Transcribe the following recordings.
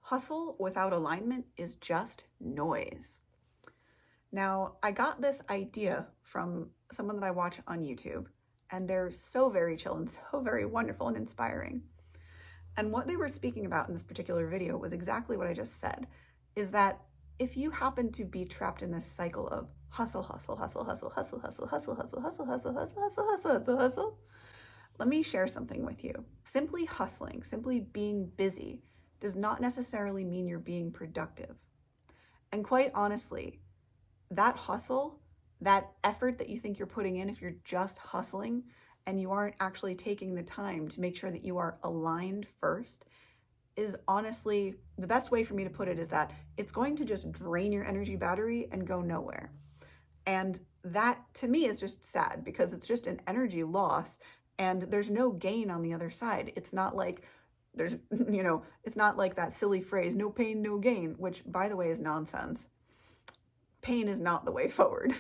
Hustle without alignment is just noise. Now, I got this idea from someone that I watch on YouTube, and they're so very chill and so very wonderful and inspiring. And what they were speaking about in this particular video was exactly what I just said, is that if you happen to be trapped in this cycle of hustle, hustle, hustle, hustle, hustle, hustle, hustle, hustle, hustle, hustle, hustle, hustle, hustle, hustle, hustle, let me share something with you. Simply hustling, simply being busy, does not necessarily mean you're being productive. And quite honestly, that hustle, that effort that you think you're putting in, if you're just hustling and you aren't actually taking the time to make sure that you are aligned first, is honestly, the best way for me to put it is that it's going to just drain your energy battery and go nowhere. And that to me is just sad because it's just an energy loss and there's no gain on the other side. It's not like there's, it's not like that silly phrase, no pain, no gain, which by the way is nonsense. Pain is not the way forward.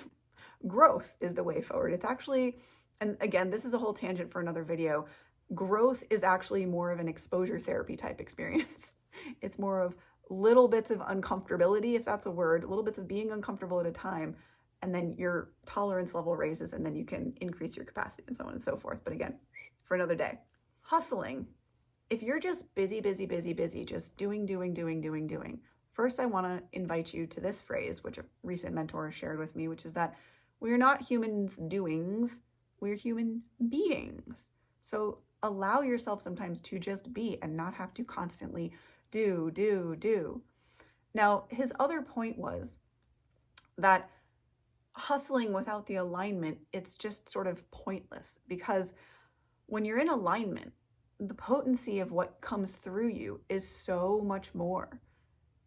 Growth is the way forward. It's actually, and again, this is a whole tangent for another video. Growth is actually more of an exposure therapy type experience. It's more of little bits of uncomfortability, if that's a word, little bits of being uncomfortable at a time, and then your tolerance level raises and then you can increase your capacity and so on and so forth. But again, for another day. Hustling. If you're just busy, just doing, first I want to invite you to this phrase, which a recent mentor shared with me, which is that we're not humans doings, we're human beings. So allow yourself sometimes to just be and not have to constantly do. Now, his other point was that hustling without the alignment, it's just sort of pointless, because when you're in alignment, the potency of what comes through you is so much more,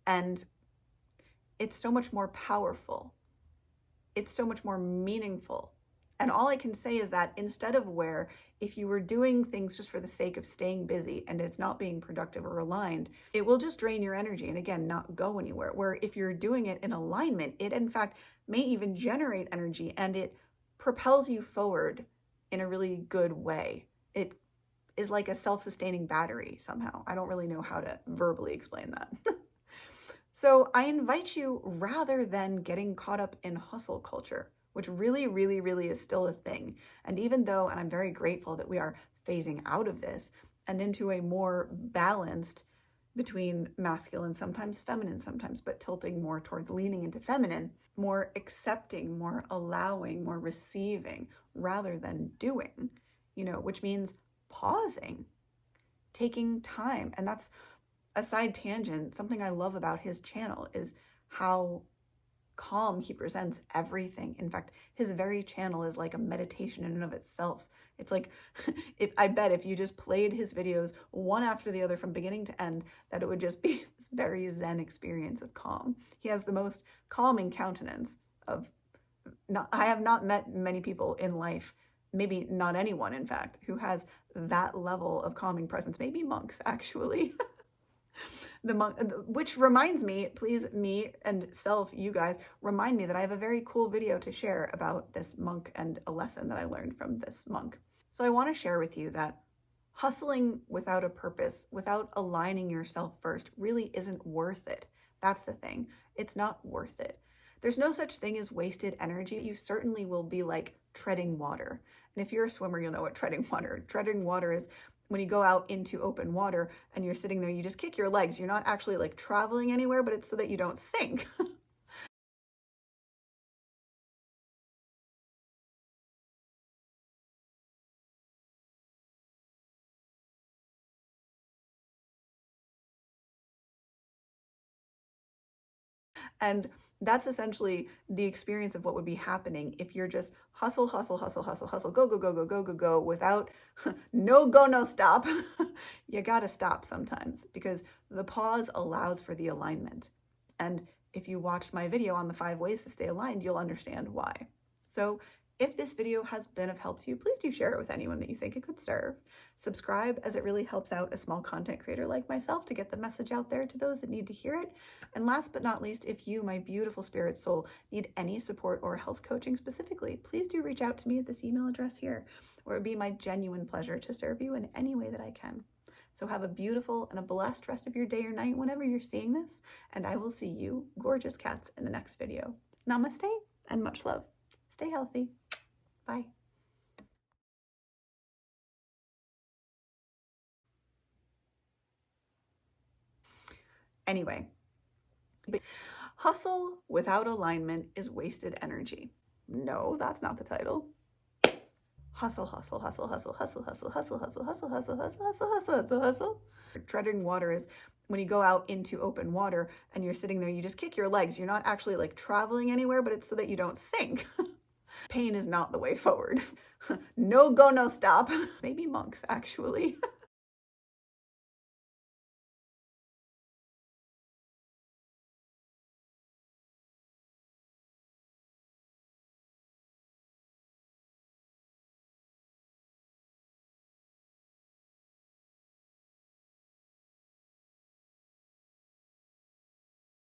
and it's so much more powerful. It's so much more meaningful. And all I can say is that instead of where if you were doing things just for the sake of staying busy and it's not being productive or aligned, it will just drain your energy and again, not go anywhere. Where if you're doing it in alignment, it in fact may even generate energy and it propels you forward in a really good way. It is like a self-sustaining battery somehow. I don't really know how to verbally explain that. So I invite you, rather than getting caught up in hustle culture, which really is still a thing. And even though, and I'm very grateful that we are phasing out of this and into a more balanced between masculine, sometimes feminine, sometimes, but tilting more towards leaning into feminine, more accepting, more allowing, more receiving, rather than doing, which means pausing, taking time. And that's a side tangent. Something I love about his channel is how calm he presents everything. In fact, his very channel is like a meditation in and of itself. It's like, I bet if you just played his videos one after the other from beginning to end, that it would just be this very zen experience of calm. He has the most calming countenance of, I have not met many people in life, maybe not anyone in fact, who has that level of calming presence. Maybe monks actually. The monk, which reminds me, please, me and you guys, remind me that I have a very cool video to share about this monk and a lesson that I learned from this monk. So I want to share with you that hustling without a purpose, without aligning yourself first, really isn't worth it. That's the thing. It's not worth it. There's no such thing as wasted energy. You certainly will be like treading water. And if you're a swimmer, you'll know what treading water is. When you go out into open water and you're sitting there, you just kick your legs. You're not actually like traveling anywhere, but it's so that you don't sink. And that's essentially the experience of what would be happening if you're just hustle, go, without no stop. You gotta stop sometimes, because the pause allows for the alignment. And if you watched my video on the 5 ways to stay aligned, you'll understand why. So if this video has been of help to you, please do share it with anyone that you think it could serve. Subscribe, as it really helps out a small content creator like myself to get the message out there to those that need to hear it. And last but not least, if you, my beautiful spirit soul, need any support or health coaching specifically, please do reach out to me at this email address here, where it would be my genuine pleasure to serve you in any way that I can. So have a beautiful and a blessed rest of your day or night whenever you're seeing this, and I will see you gorgeous cats in the next video. Namaste and much love. Stay healthy. Bye. Anyway, hustle without alignment is wasted energy. No, that's not the title. Hustle, hustle, hustle, hustle, hustle, hustle, hustle, hustle, hustle, hustle, hustle, hustle, hustle, hustle, hustle. Treading water is when you go out into open water and you're sitting there, you just kick your legs. You're not actually like traveling anywhere, but it's so that you don't sink. Pain is not the way forward. No go, no stop. Maybe monks, actually.